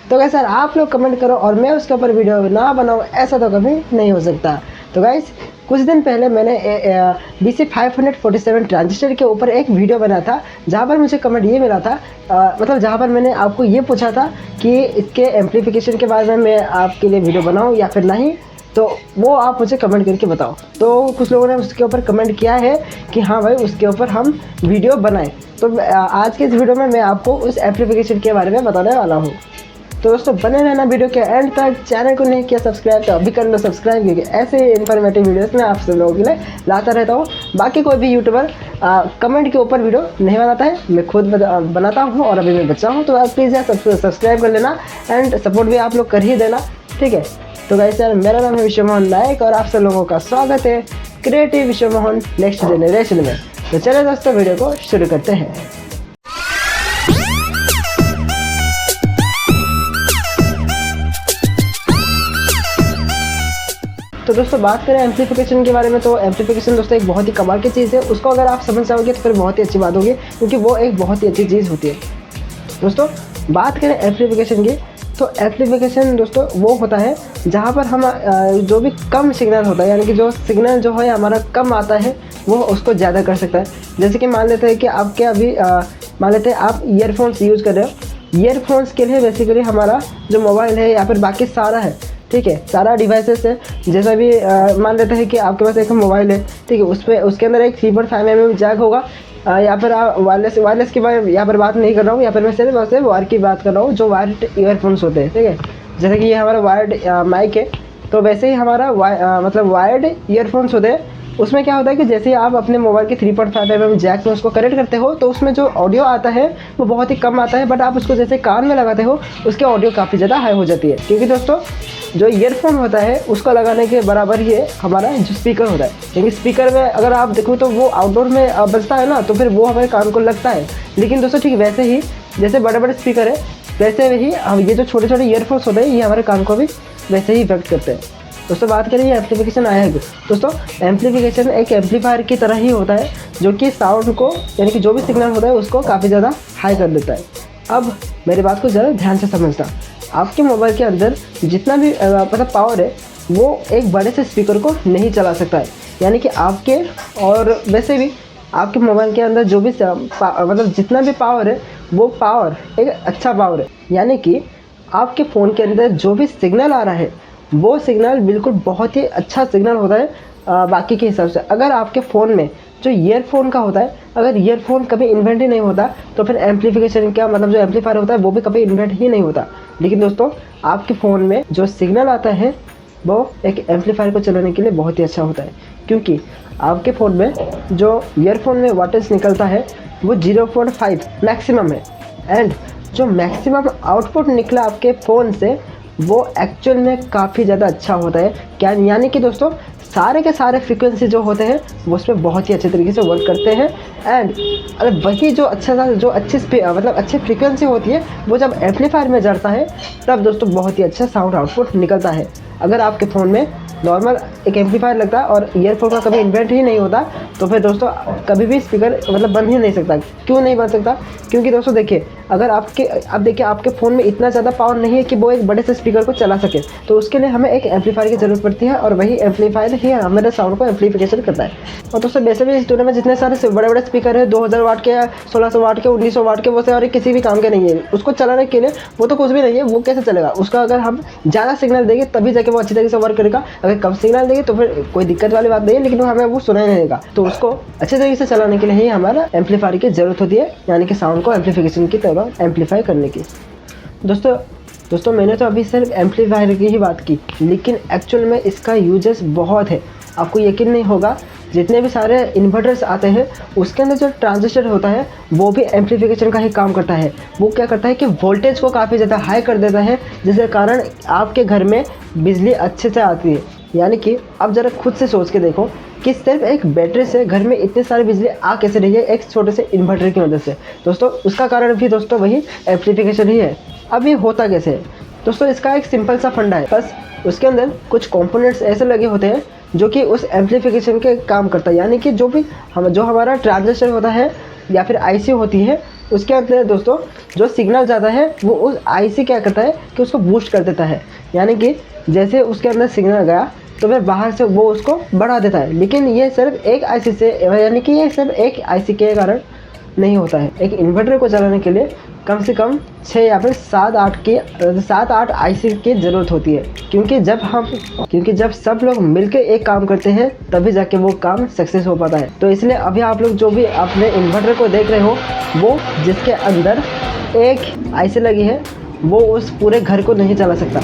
तो गाइस यार आप लोग कमेंट करो और मैं उसके ऊपर वीडियो ना बनाऊँ, ऐसा तो कभी नहीं हो सकता। तो गाइस कुछ दिन पहले मैंने BC547 ट्रांजिस्टर के ऊपर एक वीडियो बना था, जहाँ पर मुझे कमेंट ये मिला था, मतलब जहाँ पर मैंने आपको ये पूछा था कि इसके एम्पलीफिकेशन के बारे में मैं आपके लिए वीडियो बनाऊँ या फिर नहीं, तो वो आप मुझे कमेंट करके बताओ। तो कुछ लोगों ने उसके ऊपर कमेंट किया है कि हाँ भाई उसके ऊपर हम वीडियो बनाएं। तो आज के इस वीडियो में मैं आपको उस एम्पलीफिकेशन के बारे में बताने वाला हूँ। तो दोस्तों बने रहना वीडियो के एंड तक। चैनल को नहीं किया सब्सक्राइब तो अभी कर लो सब्सक्राइब, क्योंकि ऐसे इन्फॉर्मेटिव वीडियोस मैं आप सब लोगों के लिए लाता रहता हूँ। बाकी कोई भी यूट्यूबर कमेंट के ऊपर वीडियो नहीं बनाता है, मैं खुद बनाता हूँ और अभी मैं बच्चा हूँ। तो आप प्लीज़ यार सब्सक्राइब कर लेना एंड सपोर्ट भी आप लोग कर ही देना, ठीक है। तो गाइस यार मेरा नाम है विश्वमोहन नायक और आप सब लोगों का स्वागत है क्रिएटिव विश्वमोहन नेक्स्ट जनरेशन में। तो चलिए दोस्तों वीडियो को शुरू करते हैं। तो दोस्तों बात करें एम्पलीफिकेशन के बारे में, तो एम्पलीफिकेशन दोस्तों एक बहुत ही कमाल की चीज़ है। उसको अगर आप समझ जाओगे तो फिर बहुत ही अच्छी बात होगी, क्योंकि वो एक बहुत ही अच्छी चीज़ होती है। दोस्तों बात करें एम्पलीफिकेशन की, तो एम्पलीफिकेशन दोस्तों वो होता है जहाँ पर हम जो भी कम सिग्नल होता है, यानी कि जो सिग्नल जो है हमारा कम आता है वो उसको ज़्यादा कर सकता है। जैसे कि मान लेते हैं कि आपके अभी मान लेते हैं आप ईयरफोन्स यूज़ कर रहे हो। ईयरफोन्स के लिए बेसिकली हमारा जो मोबाइल है या फिर बाकी सारा है, ठीक है, सारा डिवाइसेस है। जैसा भी मान लेते हैं कि आपके पास एक मोबाइल है, ठीक है, उस पर उसके अंदर एक 3.5 mm जैक होगा, या फिर वायरलेस की यहाँ पर बात नहीं कर रहा हूँ, या फिर मैं सिर्फ वायर की बात कर रहा हूँ, जो वायर्ड ईयरफोन्स होते हैं, ठीक है। जैसे कि ये हमारा वायर्ड माइक है, तो वैसे ही हमारा मतलब वायर्ड ईयरफोन्स होते हैं। उसमें क्या होता है कि जैसे ही आप अपने मोबाइल के 3.5 mm जैक में उसको कनेक्ट करते हो, तो उसमें जो ऑडियो आता है वो बहुत ही कम आता है, बट आप उसको जैसे कान में लगाते हो उसकी ऑडियो काफ़ी ज़्यादा हाई हो जाती है। क्योंकि दोस्तों जो ईयरफोन होता है उसको लगाने के बराबर ही है हमारा जो स्पीकर होता है। क्योंकि स्पीकर में अगर आप देखो तो वो आउटडोर में बजता है ना, तो फिर वो हमारे कान को लगता है। लेकिन दोस्तों ठीक वैसे ही जैसे बड़े बड़े स्पीकर है, वैसे ही हम ये जो छोटे छोटे ईयरफोन्स होते हैं ये हमारे कान को भी वैसे ही इफेक्ट करते हैं। दोस्तों बात करें ये एम्पलीफिकेशन आया है। दोस्तों एम्पलीफिकेशन एक एम्पलीफायर की तरह ही होता है, जो कि साउंड को यानी कि जो भी सिग्नल होता है उसको काफ़ी ज़्यादा हाई कर देता है। अब मेरी बात को ज़रा ध्यान से समझना। आपके मोबाइल के अंदर जितना भी मतलब पावर है वो एक बड़े से स्पीकर को नहीं चला सकता है। यानी कि आपके और वैसे भी आपके मोबाइल के अंदर जो भी मतलब जितना भी पावर है वो पावर एक अच्छा पावर है। यानी कि आपके फ़ोन के अंदर जो भी सिग्नल आ रहा है वो सिग्नल बिल्कुल बहुत ही अच्छा सिग्नल होता है बाकी के हिसाब से। अगर आपके फ़ोन में जो ईयरफोन का होता है, अगर ईयरफोन कभी इन्वेंट ही नहीं होता तो फिर एम्पलीफिकेशन का मतलब जो एम्पलीफायर होता है वो भी कभी इन्वेंट ही नहीं होता। लेकिन दोस्तों आपके फ़ोन में जो सिग्नल आता है वो एक एम्पलीफायर को चलाने के लिए बहुत ही अच्छा होता है, क्योंकि आपके फ़ोन में जो ईयरफोन में वाटेज निकलता है वो 0.5 मैक्सिमम है, एंड जो मैक्सिमम आउटपुट निकला आपके फ़ोन से वो एक्चुअल में काफ़ी ज़्यादा अच्छा होता है। क्या यानी कि दोस्तों सारे के सारे फ्रीक्वेंसी जो होते हैं वो उस पर बहुत ही अच्छे तरीके से वर्क करते हैं। एंड अगर वही जो मतलब अच्छी फ्रीक्वेंसी होती है वो जब एम्पलीफायर में जड़ता है तब दोस्तों बहुत ही अच्छा साउंड आउटपुट निकलता है। अगर आपके फ़ोन में नॉर्मल एक एम्पलीफायर लगता है और ईयरफोन का कभी इन्वेंट ही नहीं होता तो फिर दोस्तों कभी भी स्पीकर मतलब बन ही नहीं सकता। क्यों नहीं बन सकता? क्योंकि दोस्तों देखिए, अगर अब देखिए आपके फ़ोन में इतना ज़्यादा पावर नहीं है कि वो एक बड़े से स्पीकर को चला सके, तो उसके लिए हमें एक एम्पलीफायर की ज़रूरत पड़ती है और वही एम्पलीफायर ही हमारे साउंड को एम्पलीफिकेशन करता है। और दोस्तों वैसे भी इस दुनिया में जितने सारे बड़े बड़े स्पीकर है 2000 वाट के, 1600 वाट के, 1900 वाट के, वो से और किसी भी काम के नहीं है। उसको चलाने के लिए वो तो कुछ भी नहीं है, वो कैसे चलेगा? उसका अगर हम ज़्यादा सिग्नल देंगे तभी जाके वो अच्छी तरीके से वर्क करेगा। अगर कम सिग्नल देंगे तो फिर कोई दिक्कत वाली बात नहीं है, लेकिन हमें वो सुनाई नहीं देगा। तो उसको अच्छे तरीके से चलाने के लिए ही हमारा एम्पलीफायर की ज़रूरत होती है, यानी कि साउंड को एम्पलीफिकेशन की तरह एम्पलीफाई करने की। दोस्तों मैंने तो अभी सिर्फ एम्पलीफायर की ही बात की, लेकिन एक्चुअल में इसका यूजेस बहुत है। आपको यकीन नहीं होगा, जितने भी सारे इन्वर्टर्स आते हैं उसके अंदर जो ट्रांजिस्टर होता है वो भी एम्पलीफिकेशन का ही काम करता है। वो क्या करता है कि वोल्टेज को काफ़ी ज़्यादा हाई कर देता है, जिसके कारण आपके घर में बिजली अच्छे से आती है। यानी कि अब ज़रा खुद से सोच के देखो कि सिर्फ एक बैटरी से घर में इतनी सारी बिजली आ कैसे रही है एक छोटे से इन्वर्टर की मदद से। दोस्तों उसका कारण भी दोस्तों वही एम्पलीफिकेशन ही है। अब ये होता कैसे है? दोस्तों इसका एक सिंपल सा फंडा है, बस उसके अंदर कुछ कंपोनेंट्स ऐसे लगे होते हैं जो कि उस एम्पलीफिकेशन के काम करता है। यानी कि जो हमारा ट्रांजिस्टर होता है या फिर आईसी होती है उसके अंदर दोस्तों जो सिग्नल जाता है वो उस आईसी क्या करता है कि उसको बूस्ट कर देता है, यानी कि जैसे उसके अंदर सिग्नल गया तो फिर बाहर से वो उसको बढ़ा देता है। लेकिन ये सिर्फ एक आईसी से, यानी कि ये सिर्फ एक आईसी के कारण नहीं होता है। एक इन्वर्टर को चलाने के लिए कम से कम 6 या फिर 7-8 आईसी की ज़रूरत होती है, क्योंकि जब सब लोग मिलकर एक काम करते हैं तभी जाके वो काम सक्सेस हो पाता है। तो इसलिए अभी आप लोग जो भी अपने इन्वर्टर को देख रहे हो, वो जिसके अंदर एक आईसी लगी है वो उस पूरे घर को नहीं चला सकता।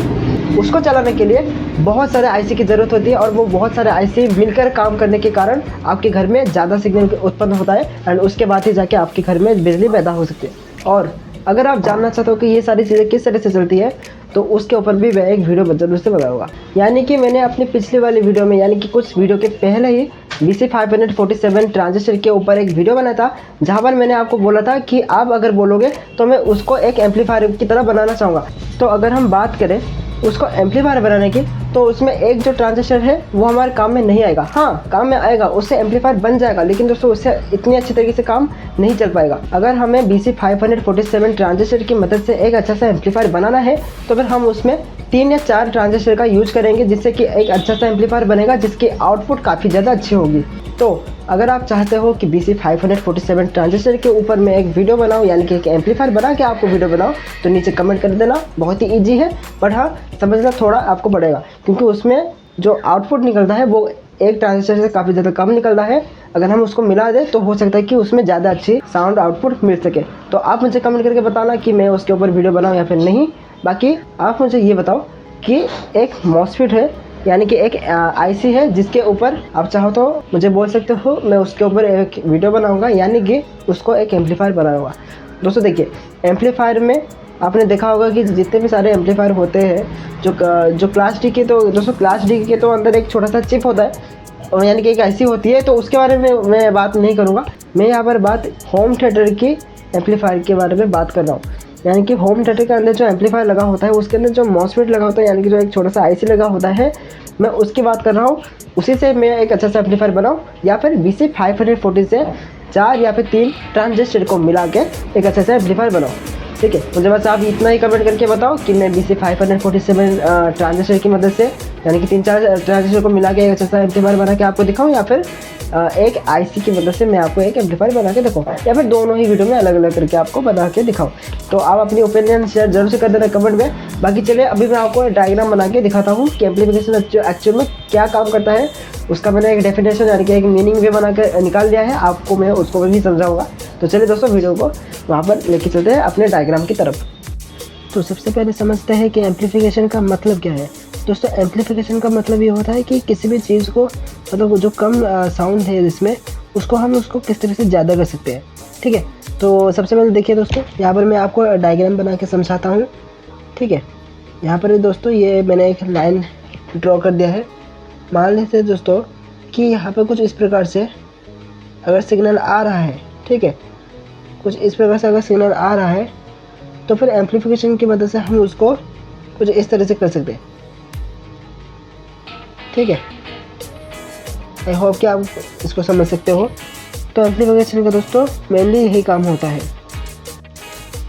उसको चलाने के लिए बहुत सारे आईसी की ज़रूरत होती है, और वो बहुत सारे आईसी मिलकर काम करने के कारण आपके घर में ज़्यादा सिग्नल उत्पन्न होता है, एंड उसके बाद ही जाके आपके घर में बिजली पैदा हो सकती है। और अगर आप जानना चाहते हो कि ये सारी चीज़ें किस तरह से चलती है, तो उसके ऊपर भी मैं एक वीडियो जरूर से बनाऊंगा। यानी कि मैंने अपनी पिछली वाली वीडियो में, यानी कि कुछ वीडियो के पहले ही BC547 ट्रांजिस्टर के ऊपर एक वीडियो बनाया था, जहाँ पर मैंने आपको बोला था कि आप अगर बोलोगे तो मैं उसको एक एम्पलीफायर की तरह बनाना चाहूँगा। तो अगर हम बात करें उसको एम्पलीफायर बनाने की, तो उसमें एक जो ट्रांजिस्टर है वो हमारे काम में नहीं आएगा। हाँ, काम में आएगा, उससे एम्पलीफायर बन जाएगा, लेकिन दोस्तों उससे इतनी अच्छी तरीके से काम नहीं चल पाएगा। अगर हमें BC547 ट्रांजिस्टर की मदद से एक अच्छा सा एम्पलीफायर बनाना है, तो फिर हम उसमें 3 या 4 ट्रांजिस्टर का यूज करेंगे, जिससे कि एक अच्छा सा एम्पलीफायर बनेगा, जिसकी आउटपुट काफ़ी ज़्यादा अच्छी होगी। तो अगर आप चाहते हो कि BC547 ट्रांजिस्टर के ऊपर मैं एक वीडियो बनाऊं, यानी कि एक एम्पलीफायर बना के आपको वीडियो बनाऊं, तो नीचे कमेंट कर देना। बहुत ही ईजी है, बट हाँ समझना थोड़ा आपको पड़ेगा, क्योंकि उसमें जो आउटपुट निकलता है वो एक ट्रांजिस्टर से काफ़ी ज़्यादा कम निकलता है। अगर हम उसको मिला दें तो हो सकता है कि उसमें ज़्यादा अच्छी साउंड आउटपुट मिल सके। तो आप मुझे कमेंट करके बताना कि मैं उसके ऊपर वीडियो बनाऊँ या फिर नहीं। बाकी आप मुझे ये बताओ कि एक मॉसफेट है, यानी कि एक आईसी है, जिसके ऊपर आप चाहो तो मुझे बोल सकते हो, मैं उसके ऊपर एक वीडियो बनाऊंगा, यानी कि उसको एक एम्पलीफायर बनाऊंगा। दोस्तों देखिए, एम्पलीफायर में आपने देखा होगा कि जितने भी सारे एम्पलीफायर होते हैं जो क्लास डी के, तो दोस्तों क्लास डी के तो अंदर एक छोटा सा चिप होता है, और यानी कि एक आईसी होती है। तो उसके बारे में मैं बात नहीं करूँगा। मैं यहाँ पर बात होम थिएटर की एम्पलीफायर के बारे में बात कर रहा हूँ। यानी कि होम थिएटर के अंदर जो एम्पलीफायर लगा होता है, उसके अंदर जो मॉसफेट लगा होता है, यानी कि जो एक छोटा सा आईसी लगा होता है, मैं उसकी बात कर रहा हूँ। उसी से मैं एक अच्छा सा एम्पलीफायर बनाऊँ, या फिर BC540 से 4 या फिर 3 ट्रांजिस्टर को मिला के एक अच्छा सा एम्पलीफायर बनाऊँ। ठीक है, मुझे बस आप इतना ही कमेंट करके बताओ कि मैं BC547 ट्रांजिस्टर की मदद से, यानी कि 3-4 ट्रांजिस्टर को मिला के एक अच्छा सा एम्पलीफायर बना के आपको दिखाऊँ, या फिर एक आईसी की मदद से मैं आपको एक एम्पलीफायर बना के दिखाऊँ, या फिर दोनों ही वीडियो में अलग अलग करके आपको बना के दिखाऊँ। तो आप अपनी ओपिनियन शेयर जरूर से कर देना कमेंट में। बाकी चलिए अभी मैं आपको डायग्राम बना के दिखाता हूँ कि एम्पलीफिकेशन एक्चुअल में क्या काम करता है। उसका मैंने एक डेफिनेशन, यानी कि एक मीनिंग भी बना कर निकाल दिया है, आपको मैं उसको भी समझाऊंगा। तो चलिए दोस्तों, वीडियो को वहाँ पर लेके चलते हैं अपने डायग्राम की तरफ। तो सबसे पहले समझते हैं कि एम्पलीफिकेशन का मतलब क्या है। दोस्तों एम्पलीफिकेशन का मतलब ये होता है कि किसी भी चीज़ को, मतलब जो कम साउंड है जिसमें, उसको किस तरह से ज़्यादा कर सकते हैं। ठीक है, तो सबसे पहले देखिए दोस्तों, यहाँ पर मैं आपको डायग्राम बना के समझाता हूँ। ठीक है, यहाँ पर दोस्तों ये मैंने एक लाइन ड्रॉ कर दिया है। मान लेते हैं दोस्तों कि यहाँ पर कुछ इस प्रकार से अगर सिग्नल आ रहा है, ठीक है, कुछ इस प्रकार से अगर सिग्नल आ रहा है, तो फिर एम्पलीफिकेशन की मदद से हम उसको कुछ इस तरह से कर सकते हैं। ठीक है, आई होप कि आप इसको समझ सकते हो। तो एम्पलीफिकेशन का दोस्तों मेनली यही काम होता है।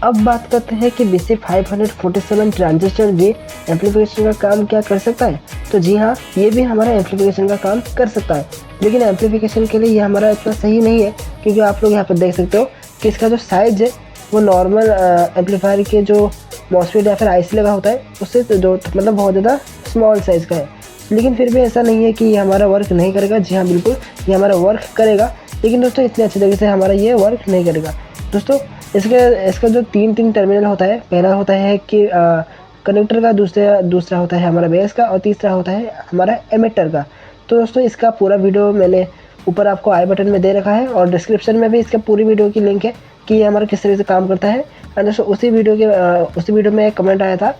अब बात करते हैं कि BC547 ट्रांजिस्टर भी एम्पलीफिकेशन का काम क्या कर सकता है। तो जी हाँ, ये भी हमारा एम्पलीफिकेशन का काम कर सकता है, लेकिन एम्पलीफिकेशन के लिए ये हमारा इतना सही नहीं है, क्योंकि आप लोग यहाँ पर देख सकते हो कि इसका जो साइज है वो नॉर्मल एम्पलीफायर के जो मॉसफेट या फिर आईसी लगा होता है उससे जो मतलब बहुत ज़्यादा स्मॉल साइज़ का है। लेकिन फिर भी ऐसा नहीं है कि ये हमारा वर्क नहीं करेगा। जी हाँ, बिल्कुल ये हमारा वर्क करेगा, लेकिन दोस्तों इतने अच्छे तरीके से हमारा ये वर्क नहीं करेगा। दोस्तों इसका जो 3 टर्मिनल होता है, पहला होता है कि कनेक्टर का, दूसरा होता है हमारा बेस का, और तीसरा होता है हमारा एमिटर का। तो दोस्तों इसका पूरा वीडियो मैंने ऊपर आपको आई बटन में दे रखा है, और डिस्क्रिप्शन में भी इसका पूरी वीडियो की लिंक है कि ये हमारा किस तरह से काम करता है। एंड दोस्तों उसी वीडियो में एक कमेंट आया था,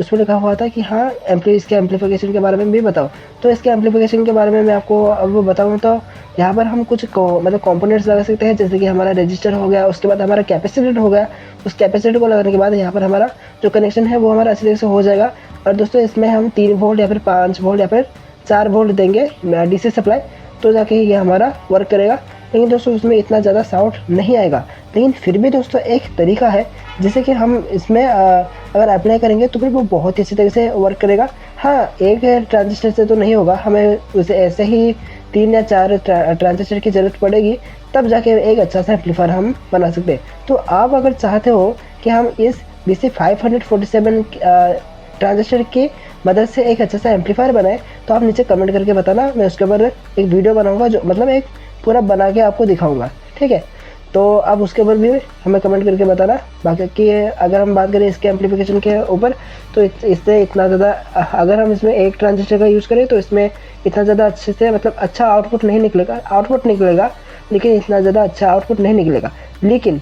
उसमें लिखा हुआ था कि हाँ इसके एम्पलीफिकेशन के बारे में भी बताओ। तो इसके एम्पलीफिकेशन के बारे में मैं आपको अब बताऊँ तो यहाँ पर हम कुछ मतलब कंपोनेंट्स लगा सकते हैं, जैसे कि हमारा रजिस्टर हो गया, उसके बाद हमारा कैपेसिटर हो गया। उस कैपेसिटर को लगाने के बाद यहाँ पर हमारा जो कनेक्शन है वो हमारा अच्छी तरह से हो जाएगा। और दोस्तों इसमें हम 3 वोल्ट या फिर 5 वोल्ट या फिर 4 वोल्ट देंगे DC सप्लाई, तो जाके ये हमारा वर्क करेगा। लेकिन दोस्तों उसमें इतना ज़्यादा साउंड नहीं आएगा। लेकिन फिर भी दोस्तों एक तरीका है जिसे कि हम इसमें अगर अप्लाई करेंगे तो फिर वो बहुत ही अच्छी तरह से वर्क करेगा। हाँ, एक ट्रांजिस्टर से तो नहीं होगा, हमें उसे ऐसे ही 3 या 4 ट्रांजिस्टर की ज़रूरत पड़ेगी, तब जाके एक अच्छा सा एम्पलीफायर हम बना सकते हैं। तो आप अगर चाहते हो कि हम इस BC547 ट्रांजिस्टर की मदद से एक अच्छा सा एम्पलीफायर बनाएं, तो आप नीचे कमेंट करके बताना, मैं उसके ऊपर एक वीडियो बनाऊंगा, जो मतलब एक पूरा बना के आपको दिखाऊंगा, ठीक है। तो आप उसके ऊपर भी हमें कमेंट करके बताना। बाकी अगर हम बात करें इसके एम्पलीफिकेशन के ऊपर, तो इससे इतना ज़्यादा, अगर हम इसमें एक ट्रांजिस्टर का यूज़ करें तो इसमें इतना ज़्यादा अच्छे से मतलब अच्छा आउटपुट निकलेगा, लेकिन इतना ज़्यादा अच्छा आउटपुट नहीं निकलेगा। लेकिन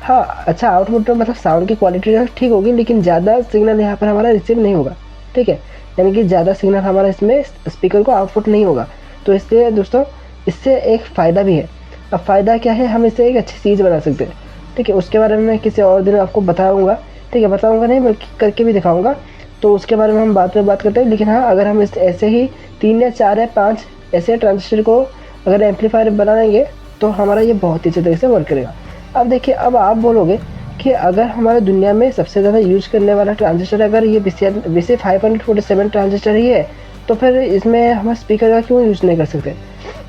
हाँ, अच्छा आउटपुट तो मतलब साउंड की क्वालिटी ठीक होगी, लेकिन ज़्यादा सिग्नल यहाँ पर हमारा रिसीव नहीं होगा, ठीक है। यानी कि ज़्यादा सिग्नल हमारा इसमें स्पीकर को आउटपुट नहीं होगा। तो इसलिए दोस्तों इससे एक फ़ायदा भी है। अब फ़ायदा क्या है, हम इससे एक अच्छी चीज़ बना सकते हैं, ठीक है। उसके बारे में मैं किसी और दिन आपको बताऊँगा, ठीक है। बताऊँगा नहीं, बल्कि करके भी दिखाऊँगा, तो उसके बारे में हम बाद में बात करते हैं। लेकिन हाँ, अगर हम इस ऐसे ही 3 या 4 या 5 ऐसे ट्रांजिस्टर को अगर एम्पलीफायर बनाएंगे तो हमारा ये बहुत ही अच्छी तरह से वर्क करेगा। अब देखिए, अब आप बोलोगे कि अगर हमारे दुनिया में सबसे ज़्यादा यूज़ करने वाला ट्रांजिस्टर अगर ये BC547 ट्रांजिस्टर ही है, तो फिर इसमें हम स्पीकर का क्यों यूज़ नहीं कर सकते।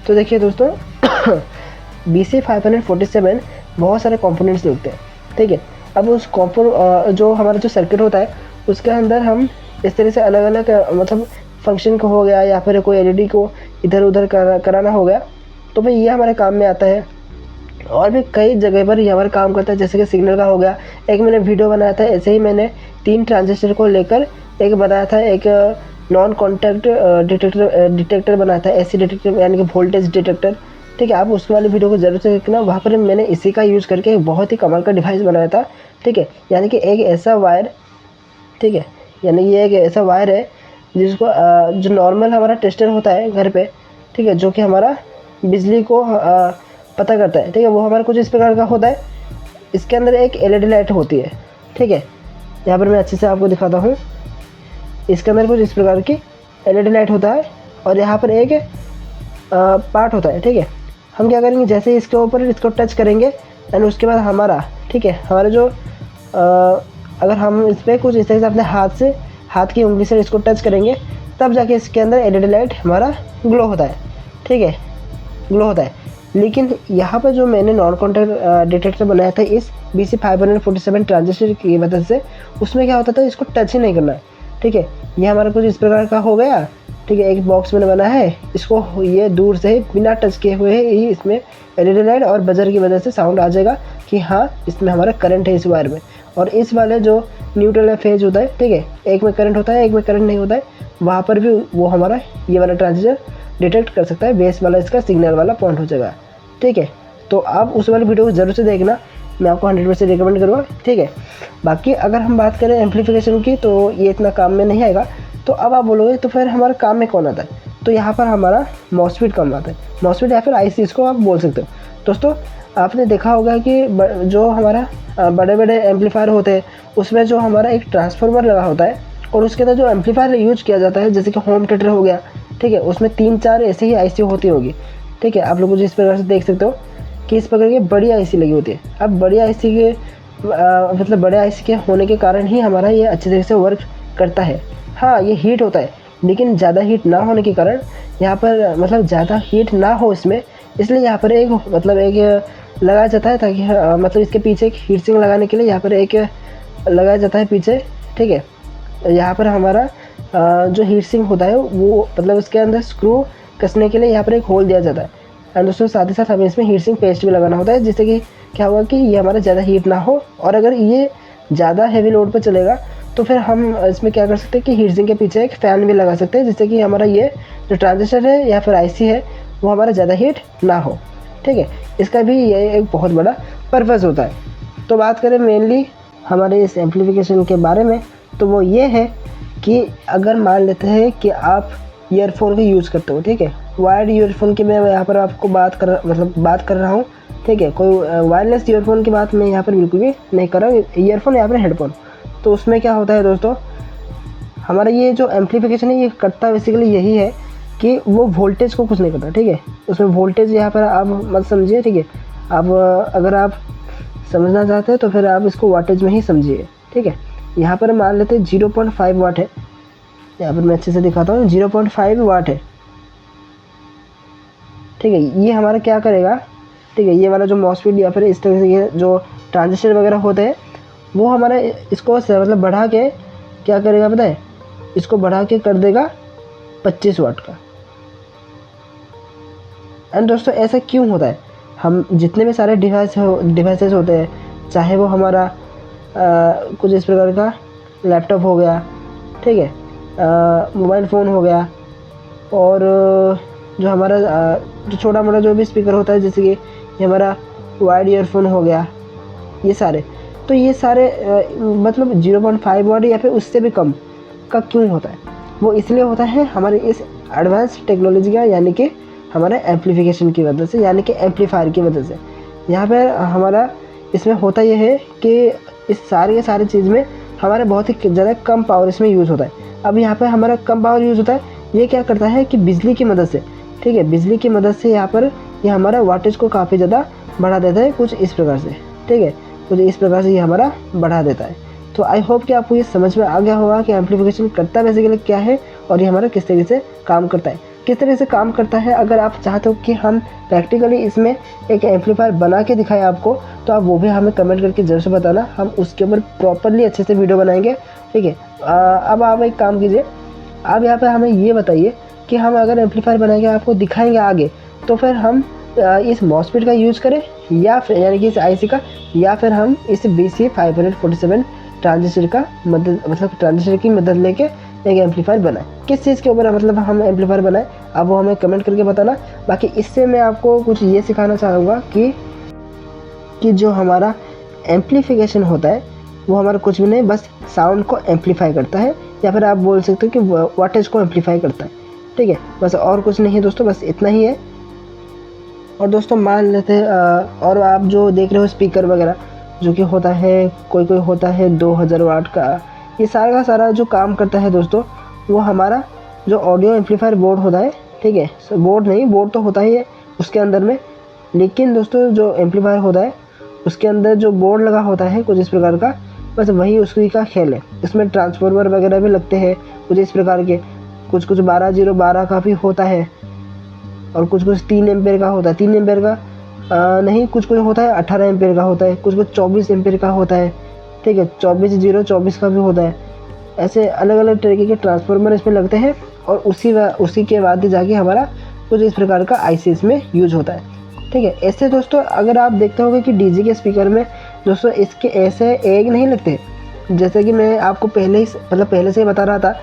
तो देखिए दोस्तों BC547 बहुत सारे कंपोनेंट्स लगते हैं, ठीक है। अब उस जो हमारा जो सर्किट होता है उसके अंदर हम इस तरह से अलग अलग मतलब फंक्शन को हो गया या फिर कोई एलईडी को इधर उधर कराना हो गया, तो भाई ये हमारे काम में आता है। और भी कई जगह पर ये हमारा काम करता है, जैसे कि सिग्नल का हो गया। एक मैंने वीडियो बनाया था, ऐसे ही मैंने 3 ट्रांजिस्टर को लेकर एक बनाया था, एक नॉन कॉन्टैक्ट डिटेक्टर बनाया था, एसी डिटेक्टर यानी कि वोल्टेज डिटेक्टर, ठीक है। आप उस वाली वीडियो को ज़रूर से देखना, वहाँ पर मैंने इसी का यूज़ करके एक बहुत ही कमाल का डिवाइस बनाया था, ठीक है। यानी कि एक ऐसा वायर, ठीक है, यानी ये एक ऐसा वायर है जिसको जो नॉर्मल हमारा टेस्टर होता है घर पे, ठीक है, जो कि हमारा बिजली को पता करता है, ठीक है, वो हमारा कुछ इस प्रकार का होता है। इसके अंदर एक एलईडी लाइट होती है, ठीक है। यहाँ पर मैं अच्छे से आपको दिखाता हूँ। इसके अंदर कुछ इस प्रकार की एलईडी लाइट होता है और यहाँ पर एक पार्ट होता है, ठीक है। हम क्या करेंगे, जैसे ही इसके ऊपर इसको टच करेंगे एंड उसके बाद हमारा, ठीक है, हमारे जो अगर हम इस पर कुछ इस तरह से अपने हाथ की उंगली से इसको टच करेंगे, तब जाके इसके अंदर एलईडी लाइट हमारा ग्लो होता है, ठीक है, ग्लो होता है। लेकिन यहाँ पर जो मैंने नॉन कॉन्टैक्ट डिटेक्टर बनाया था इस BC547 ट्रांजिस्टर की मदद से, उसमें क्या होता था, इसको टच ही नहीं करना है, ठीक है। ये हमारा कुछ इस प्रकार का हो गया, ठीक है। एक बॉक्स मैंने बनाया है, इसको ये दूर से ही बिना टच किए हुए ही इसमें एलईडी लाइट और बजर की वजह से साउंड आ जाएगा कि हाँ इसमें हमारा करंट है इस वायर में। और इस वाले जो न्यूट्रल या फेज होता है, ठीक है, एक में करंट होता है एक में करंट नहीं होता है, वहाँ पर भी वो हमारा ये वाला ट्रांजिस्टर डिटेक्ट कर सकता है। बेस वाला इसका सिग्नल वाला पॉइंट हो जाएगा, ठीक है। तो आप उस वाली वीडियो को ज़रूर से देखना, मैं आपको 100% रिकमेंड करूँगा, ठीक है। बाकी अगर हम बात करें एम्पलीफिकेशन की, तो ये इतना काम में नहीं आएगा। तो अब आप बोलोगे तो फिर हमारा काम में कौन आता है, तो यहाँ पर हमारा मॉसफेट काम आता है। मॉसफेट या फिर आईसी इसको आप बोल सकते हो। दोस्तों आपने देखा होगा कि जो हमारा बड़े बड़े एम्पलीफायर होते हैं उसमें जो हमारा एक ट्रांसफार्मर लगा होता है और उसके अंदर जो एम्पलीफायर यूज किया जाता है, जैसे कि होम थिएटर हो गया, ठीक है, उसमें 3-4 ऐसे ही आईसी होती होगी, ठीक है। आप लोग इस प्रकार से देख सकते हो कि इस प्रकार की बड़ी आईसी लगी होती है। अब बड़ी आईसी के मतलब बड़े आईसी के होने के कारण ही हमारा ये अच्छी तरह से वर्क करता है। हाँ, ये हीट होता है, लेकिन ज़्यादा हीट ना होने के कारण यहाँ पर मतलब ज़्यादा हीट ना हो इसमें, इसलिए यहाँ पर एक मतलब एक लगाया जाता है, ताकि मतलब इसके पीछे एक हीट सिंक लगाने के लिए यहाँ पर एक लगाया जाता है पीछे, ठीक है। यहाँ पर हमारा जो हीट सिंक होता है वो मतलब उसके अंदर स्क्रू कसने के लिए यहाँ पर एक होल दिया जाता है। एंड दोस्तों साथ ही साथ हमें इसमें हीट सिंक पेस्ट भी लगाना होता है, जिससे कि क्या होगा कि ये हमारा ज़्यादा हीट ना हो। और अगर ये ज़्यादा हैवी लोड पर चलेगा तो फिर हम इसमें क्या कर सकते हैं कि हीट सिंक के पीछे एक फ़ैन भी लगा सकते हैं, जिससे कि हमारा ये जो ट्रांजिस्टर है या फिर आईसी है वो हमारा ज़्यादा हीट ना हो, ठीक है। इसका भी ये एक बहुत बड़ा पर्पज़ होता है। तो बात करें मेनली हमारे इस एम्पलीफिकेशन के बारे में, तो वो ये है कि अगर मान लेते हैं कि आप ईयरफोन का यूज़ करते हो, ठीक है, वायर्ड ईयरफोन की मैं यहाँ पर आपको बात कर रहा हूँ, ठीक है। कोई वायरलेस ईयरफोन की बात मैं यहाँ पर बिल्कुल भी नहीं कर रहा हूँ, ईयरफोन या फिर हेडफोन। तो उसमें क्या होता है दोस्तों, हमारा ये जो एम्पलीफिकेशन है ये करता बेसिकली यही है कि वो वोल्टेज को कुछ नहीं करता, ठीक है। उसमें वोल्टेज यहाँ पर आप मत समझिए, ठीक है। अब अगर आप समझना चाहते हैं तो फिर आप इसको वाटेज में ही समझिए, ठीक है। यहाँ पर मान लेते हैं 0.5 वाट है, यहाँ पर मैं अच्छे से दिखाता हूँ, 0.5 वाट है, ठीक है। ये हमारा क्या करेगा, ठीक है, ये वाला जो मॉसफेट या फिर इस तरह से ये जो ट्रांजिस्टर वगैरह होते हैं वो हमारा इसको मतलब बढ़ा के क्या करेगा पता है, इसको बढ़ा के कर देगा 25 वाट का। एंड दोस्तों ऐसा क्यों होता है, हम जितने भी सारे डिवाइसेस होते हैं, चाहे वो हमारा कुछ इस प्रकार का लैपटॉप हो गया, ठीक है, मोबाइल फ़ोन हो गया, और जो हमारा जो छोटा मोटा जो भी स्पीकर होता है, जैसे कि ये हमारा वायर्ड ईयरफोन हो गया, ये सारे, तो ये सारे मतलब 0.5 वाट या फिर उससे भी कम का क्यों होता है, वो इसलिए होता है हमारे इस एडवांस टेक्नोलॉजी का, यानी कि हमारे एम्पलीफिकेशन की वजह से, यानी कि एम्पलीफायर की वजह से। यहाँ पर हमारा इसमें होता यह है कि इस सारी चीज़ में हमारा बहुत ही ज़्यादा कम पावर इसमें यूज़ होता है। अब यहाँ पर हमारा कम पावर यूज़ होता है, ये क्या करता है कि बिजली की मदद से, ठीक है, बिजली की मदद से यहाँ पर ये हमारा वाटेज को काफ़ी ज़्यादा बढ़ा देता है, कुछ इस प्रकार से, ठीक है, कुछ इस प्रकार से ये हमारा बढ़ा देता है। तो आई होप कि आपको ये समझ में आ गया होगा कि एम्पलीफिकेशन करता बेसिकली क्या है और ये हमारा किस तरीके से काम करता है, किस तरह से काम करता है। अगर आप चाहते हो कि हम प्रैक्टिकली इसमें एक एम्पलीफायर बना के दिखाएं आपको, तो आप वो भी हमें कमेंट करके ज़रूर से बताना, हम उसके ऊपर प्रॉपरली अच्छे से वीडियो बनाएंगे, ठीक है। अब आप एक काम कीजिए, आप यहाँ पर हमें ये बताइए कि हम अगर एम्पलीफायर बना के आपको दिखाएंगे आगे, तो फिर हम इस मॉसफेट का यूज़ करें या फिर यानी कि इस आईसी का, या फिर हम इस BC547 ट्रांजिस्टर का मतलब ट्रांजिस्टर की मदद लेके एक एम्पलीफायर बनाएं। किस चीज़ के ऊपर मतलब हम एम्पलीफायर बनाएं, आप वो हमें कमेंट करके बताना। बाकी इससे मैं आपको कुछ ये सिखाना चाहूँगा कि जो हमारा एम्पलीफिकेशन होता है वो हमारा कुछ भी नहीं, बस साउंड को एम्पलीफाई करता है, या फिर आप बोल सकते हो कि वाटेज को एम्पलीफाई करता है, ठीक है, बस और कुछ नहीं है दोस्तों, बस इतना ही है। और दोस्तों मान लेते हैं और आप जो देख रहे हो स्पीकर वगैरह जो कि होता है, कोई होता है 2000 वाट का, ये सारा का सारा जो काम करता है दोस्तों, वो हमारा जो ऑडियो एम्पलीफायर बोर्ड होता है, ठीक है, बोर्ड तो होता ही है उसके अंदर में, लेकिन दोस्तों जो एम्पलीफायर होता है उसके अंदर जो बोर्ड लगा होता है कुछ इस प्रकार का, बस वही उसकी का खेल है। इसमें ट्रांसफार्मर वगैरह भी लगते हैं कुछ इस प्रकार के, कुछ 12 का भी होता है, और कुछ 3 एम्पेयर का होता है, 3 एम्पेयर का नहीं, कुछ होता है 18 एम्पेयर का होता है, कुछ 24 एम्पेयर का होता है, ठीक है, 24 का भी होता है। ऐसे अलग अलग तरीके के ट्रांसफार्मर इसमें लगते हैं, और उसी के बाद जाके हमारा कुछ इस प्रकार का आईसी इसमें यूज होता है, ठीक है। ऐसे दोस्तों अगर आप देखते होंगे कि डीजे के स्पीकर में दोस्तों इसके ऐसे एक नहीं लगते, जैसे कि मैं आपको पहले से ही बता रहा था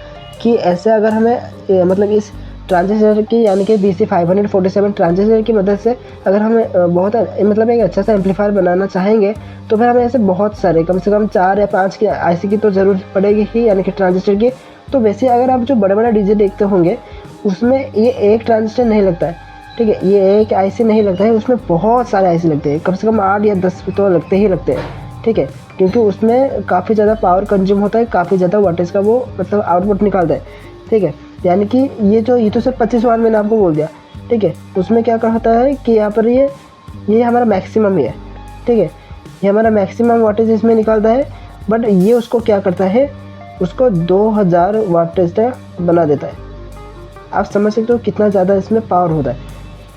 कि ऐसे अगर हमें मतलब इस ट्रांजिस्टर की यानी कि BC547 ट्रांजिस्टर की मदद से अगर हमें बहुत मतलब एक अच्छा सा एम्पलीफायर बनाना चाहेंगे, तो फिर हमें ऐसे बहुत सारे कम से कम 4 या 5 की आईसी की तो ज़रूरत पड़ेगी ही, यानी कि ट्रांजिस्टर की। तो वैसे अगर आप जो बड़े बड़े डीजे देखते होंगे उसमें ये एक ट्रांजिस्टर नहीं लगता है, ठीक है, ये एक आईसी नहीं लगता है, उसमें बहुत सारे आईसी लगते हैं, कम से कम 8 या 10 तो लगते हैं, ठीक है, क्योंकि उसमें काफ़ी ज़्यादा पावर कंज्यूम होता है, काफ़ी ज़्यादा वाटेज का वो मतलब आउटपुट निकालता है, ठीक है। यानी कि ये तो सिर्फ 25 वाट मैंने आपको बोल दिया, ठीक है, उसमें क्या होता है कि यहाँ पर ये हमारा मैक्सिमम ही है, ठीक है, ये हमारा मैक्सिमम वाटेज इसमें निकालता है, बट ये उसको क्या करता है, उसको 2000 वाटेज तक बना देता है। आप समझ सकते हो कितना ज़्यादा इसमें पावर होता है।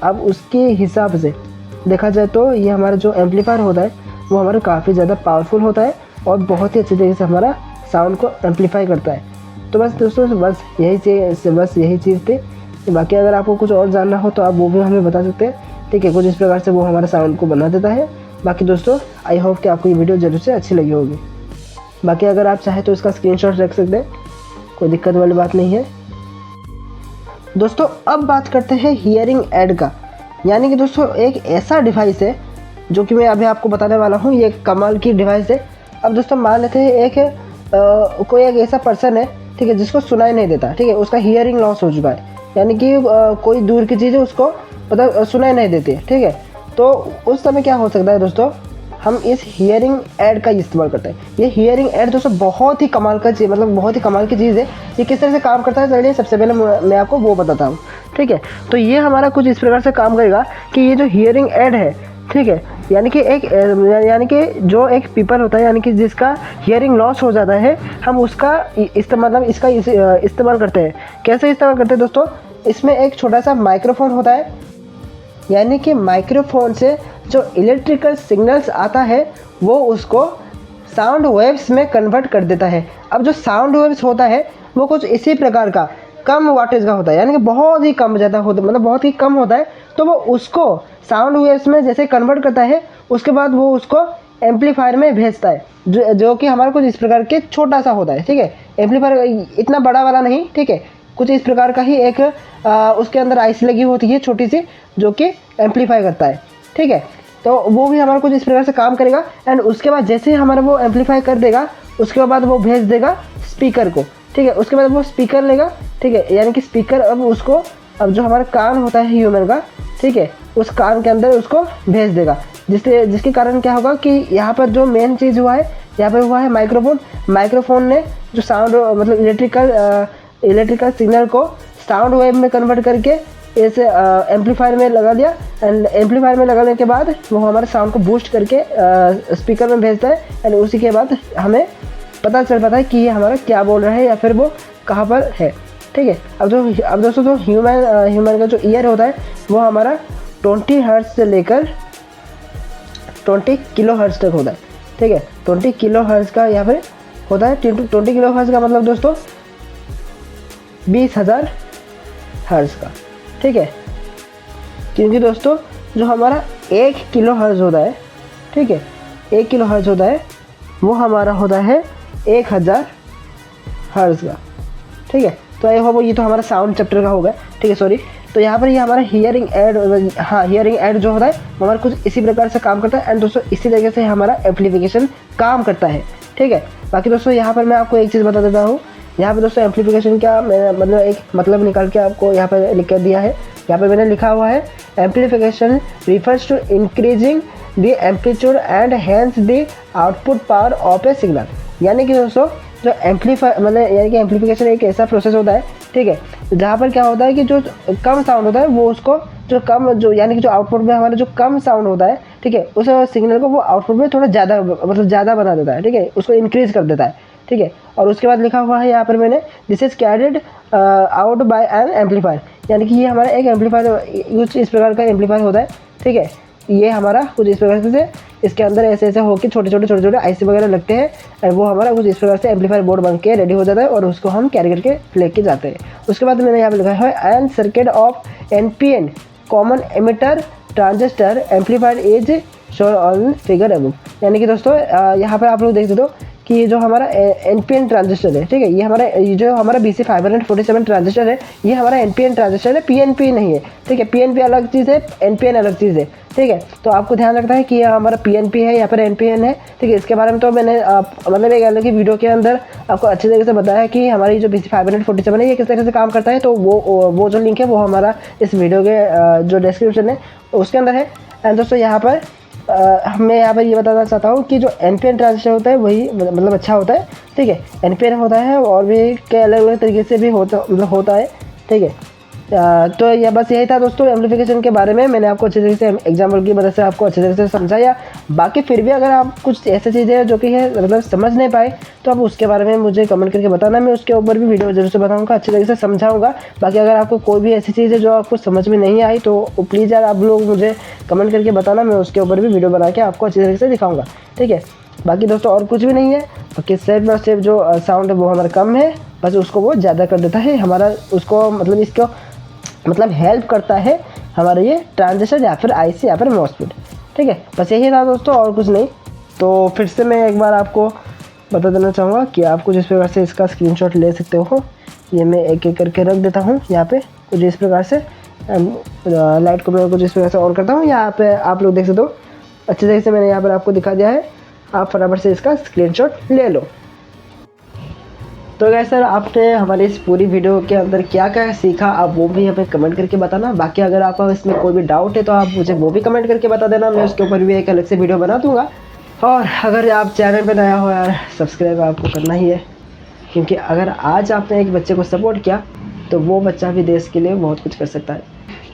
अब उसके हिसाब से देखा जाए तो ये हमारा जो एम्पलीफायर होता है वो हमारा काफ़ी ज़्यादा पावरफुल होता है और बहुत ही अच्छे तरीके से हमारा साउंड को एम्पलीफाई करता है। तो बस दोस्तों बस यही चीज़ थी। बाकी अगर आपको कुछ और जानना हो तो आप वो भी हमें बता सकते हैं, ठीक है, कुछ इस प्रकार से वो हमारे साउंड को बना देता है। बाकी दोस्तों आई होप कि आपको ये वीडियो ज़रूर से अच्छी लगी होगी। बाकी अगर आप चाहें तो इसका स्क्रीनशॉट रख सकते हैं, कोई दिक्कत वाली बात नहीं है। दोस्तों अब बात करते हैं हियरिंग एड का, यानी कि दोस्तों एक ऐसा डिवाइस है जो कि मैं अभी आपको बताने वाला हूँ, ये कमाल की डिवाइस है। अब दोस्तों मान लेते हैं कोई एक ऐसा पर्सन है, ठीक है, जिसको सुनाई नहीं देता, ठीक है, उसका हियरिंग लॉस हो चुका है, यानी कि कोई दूर की चीज़ है उसको सुनाई नहीं देती है, ठीक है। तो उस समय क्या हो सकता है दोस्तों, हम इस हियरिंग ऐड का इस्तेमाल करते हैं। ये हियरिंग ऐड दोस्तों बहुत ही कमाल का चीज़, मतलब बहुत ही कमाल की चीज़ है। ये किस तरह से काम करता है चलिए सबसे पहले मैं आपको वो बताता हूँ, ठीक है। तो ये हमारा कुछ इस प्रकार से काम करेगा कि ये जो हियरिंग ऐड है, ठीक है, यानी कि जो एक पीपल होता है, यानी कि जिसका हियरिंग लॉस हो जाता है, हम उसका इसका इस्तेमाल करते हैं। कैसे इस्तेमाल करते हैं दोस्तों, इसमें एक छोटा सा माइक्रोफोन होता है, यानी कि माइक्रोफोन से जो इलेक्ट्रिकल सिग्नल्स आता है वो उसको साउंड वेव्स में कन्वर्ट कर देता है। अब जो साउंड वेव्स होता है वो कुछ इसी प्रकार का कम वाटेज का होता है, यानी कि बहुत ही कम ज़्यादा होता, मतलब बहुत ही कम होता है। तो वो उसको साउंड वेव्स में जैसे कन्वर्ट करता है, उसके बाद वो उसको एम्पलीफायर में भेजता है, जो कि हमारा कुछ इस प्रकार के छोटा सा होता है, ठीक है। एम्पलीफायर इतना बड़ा वाला नहीं, ठीक है, कुछ इस प्रकार का ही एक उसके अंदर आईसी लगी होती है छोटी सी, जो कि एम्पलीफाई करता है, ठीक है। तो वो भी हमारा कुछ इस प्रकार से काम करेगा। एंड उसके बाद जैसे ही हमारा वो एम्पलीफाई कर देगा, उसके बाद वो भेज देगा स्पीकर को, ठीक है। उसके बाद वो स्पीकर लेगा, ठीक है, यानी कि स्पीकर अब जो हमारा कान होता है ह्यूमन का, ठीक है, उस कान के अंदर उसको भेज देगा, जिसके कारण क्या होगा कि यहाँ पर जो मेन चीज़ हुआ है, यहाँ पर हुआ है माइक्रोफोन ने जो साउंड मतलब इलेक्ट्रिकल सिग्नल को साउंड वेव में कन्वर्ट करके इस एम्पलीफायर में लगा दिया। एंड एम्पलीफायर में लगाने के बाद वो हमारे साउंड को बूस्ट करके स्पीकर में भेजता है। एंड उसी के बाद हमें पता चल पाता है कि ये हमारा क्या बोल रहा है या फिर वो कहाँ पर है, ठीक है। अब दोस्तों जो ह्यूमन का जो ईयर होता है वो हमारा 20 हर्ट्ज से लेकर 20 किलो हर्ट्ज तक होता है, ठीक है। 20 किलो हर्ट्ज का यहाँ पर होता है। 20 किलो हर्ट्ज का मतलब दोस्तों 20,000 हर्ट्ज का, ठीक है। क्योंकि दोस्तों जो हमारा 1 किलो हर्ट्ज होता है, ठीक है, 1 किलो हर्ट्ज होता है वो हमारा होता है 1000 हर्ट्ज का, ठीक है। तो आई होप ये तो हमारा साउंड चैप्टर का होगा, ठीक है, सॉरी। तो यहाँ पर ये हमारा हियरिंग ऐड जो होता है वो हमारा कुछ इसी प्रकार से काम करता है। एंड दोस्तों इसी तरीके से हमारा एम्पलीफिकेशन काम करता है, ठीक है। बाकी दोस्तों यहाँ पर मैं आपको एक चीज़ बता देता हूँ। यहाँ पे दोस्तों एम्पलीफिकेशन का मैंने मतलब एक मतलब निकाल के आपको यहाँ पर लिख कर दिया है। यहाँ पर मैंने लिखा हुआ है amplification refers to increasing the amplitude and hence the output power of a signal. यानी कि दोस्तों जो यानी कि एम्पलीफिकेशन एक ऐसा प्रोसेस होता है, ठीक है, जहाँ पर क्या होता है कि जो कम साउंड होता है वो उसको यानी कि जो आउटपुट में हमारा जो कम साउंड होता है, ठीक है, उस सिग्नल को वो आउटपुट में थोड़ा ज़्यादा बना देता है, ठीक है, उसको इंक्रीज कर देता है, ठीक है। और उसके बाद लिखा हुआ है यहाँ पर मैंने this is carried out by N amplifier, यानी कि ये हमारा एक एम्पलीफायर कुछ इस प्रकार का एम्पलीफायर होता है, ठीक है। ये हमारा कुछ इस प्रकार से इसके अंदर ऐसे होकर छोटे छोटे आईसी वगैरह लगते हैं। और वो हमारा कुछ इस प्रकार से एम्पलीफायर बोर्ड बन के रेडी हो जाता है और उसको हम कैरी करके लेके जाते हैं। उसके बाद मैंने यहाँ पे लिखा है an circuit of NPN common emitter transistor amplifier is shown on figure above. यानी कि दोस्तों यहाँ पर आप लोग देख सकते हो कि ये जो हमारा NPN ट्रांजिस्टर है, ठीक है, ये जो हमारा BC547 ट्रांजिस्टर है, ये हमारा NPN ट्रांजिस्टर है, PNP नहीं है, ठीक है। PNP अलग चीज़ है, NPN अलग चीज़ है, ठीक है। तो आपको ध्यान रखना है कि ये हमारा PNP है, यहाँ पर NPN है, ठीक है। इसके बारे में तो मैंने मतलब एक अलग ही वीडियो के अंदर आपको अच्छी तरीके से बताया कि हमारी जो BC547 है ये किस तरह से काम करता है। तो वो जो लिंक है वो हमारा इस वीडियो के जो डिस्क्रिप्शन है उसके अंदर है। एंड दोस्तों यहाँ पर मैं यहाँ पर ये बताना चाहता हूँ कि जो NPN ट्रांजिस्टर होता है वही मतलब अच्छा होता है, ठीक है। NPN होता है और भी कई अलग अलग तरीके से भी होता है, ठीक है। तो यह बस यही था दोस्तों एम्पलीफिकेशन के बारे में। मैंने आपको अच्छी तरीके से एग्जाम्पल की मदद से आपको अच्छी तरीके से समझाया। बाकी फिर भी अगर आप कुछ ऐसी चीज़ें जो कि है मतलब समझ नहीं पाए तो आप उसके बारे में मुझे कमेंट करके बताना, मैं उसके ऊपर भी वीडियो जरूर से बताऊँगा, अच्छी तरीके से समझाऊँगा। बाकी अगर आपको कोई भी ऐसी चीज़ है जो आपको समझ में नहीं आई तो प्लीज़ यार आप लोग मुझे कमेंट करके बताना, मैं उसके ऊपर भी वीडियो बना के आपको अच्छी तरीके से दिखाऊँगा, ठीक है। बाकी दोस्तों और कुछ भी नहीं है, बाकी सिर्फ और सिर्फ जो साउंड है वो हमारा कम है, बस उसको वो ज़्यादा कर देता है हमारा, उसको मतलब इसको मतलब हेल्प करता है हमारा ये ट्रांजिस्टर या फिर IC या फिर मॉसफेट, ठीक है। बस यही था दोस्तों और कुछ नहीं। तो फिर से मैं एक बार आपको बता देना चाहूँगा कि आप कुछ इस प्रकार से इसका स्क्रीनशॉट ले सकते हो। ये मैं एक एक करके रख देता हूँ यहाँ पे कुछ इस प्रकार से। लाइट को मैं कुछ इस प्रकार से ऑन करता हूँ, यहाँ पे आप लोग देख सकते हो अच्छी तरीके से मैंने यहाँ पर आपको दिखा दिया है। आप फटाफट से इसका स्क्रीनशॉट ले लो। तो गाइस सर आपने हमारी इस पूरी वीडियो के अंदर क्या क्या सीखा आप वो भी हमें कमेंट करके बताना। बाकी अगर आपका इसमें कोई भी डाउट है तो आप मुझे वो भी कमेंट करके बता देना, मैं उसके ऊपर भी एक अलग से वीडियो बना दूंगा। और अगर आप चैनल पे नया हो यार, सब्सक्राइब आपको करना ही है, क्योंकि अगर आज आपने एक बच्चे को सपोर्ट किया तो वो बच्चा भी देश के लिए बहुत कुछ कर सकता है।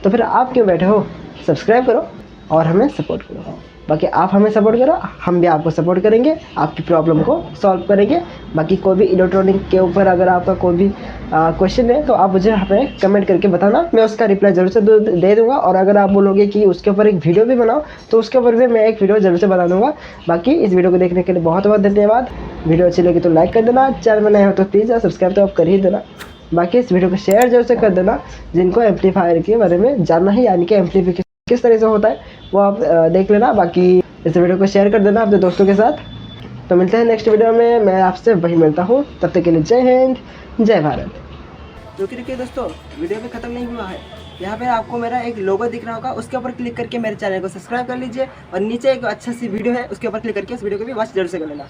तो फिर आप क्यों बैठे हो, सब्सक्राइब करो और हमें सपोर्ट करो। बाकी आप हमें सपोर्ट करो, हम भी आपको सपोर्ट करेंगे, आपकी प्रॉब्लम को सॉल्व करेंगे। बाकी कोई भी इलेक्ट्रॉनिक के ऊपर अगर आपका कोई भी क्वेश्चन है तो आप मुझे हमें कमेंट करके बताना, मैं उसका रिप्लाई ज़रूर से दे दूँगा। और अगर आप बोलोगे कि उसके ऊपर एक वीडियो भी बनाओ तो उसके ऊपर भी मैं एक वीडियो ज़रूर से बना दूँगा। बाकी इस वीडियो को देखने के लिए बहुत बहुत धन्यवाद। वीडियो अच्छी लगी तो लाइक कर देना, चैनल में नए हो तो प्लीज़ सब्सक्राइब तो आप कर ही देना। बाकी इस वीडियो को शेयर जरूर से कर देना जिनको एम्पलीफायर के बारे में जानना है, यानी कि एम्पलीफिकेशन किस तरह से होता है वो आप देख लेना। बाकी इस वीडियो को शेयर कर देना अपने दोस्तों के साथ। तो मिलते हैं नेक्स्ट वीडियो में, मैं आपसे वही मिलता हूँ, तब तक के लिए जय हिंद जय भारत। रुकिए दोस्तों, वीडियो भी खत्म नहीं हुआ है। यहाँ पे आपको मेरा एक लोगो दिख रहा होगा, उसके ऊपर क्लिक करके मेरे चैनल को सब्सक्राइब कर लीजिए और नीचे एक अच्छा सी वीडियो है उसके ऊपर क्लिक करके उस वीडियो को भी वॉच जरूर से कर लेना।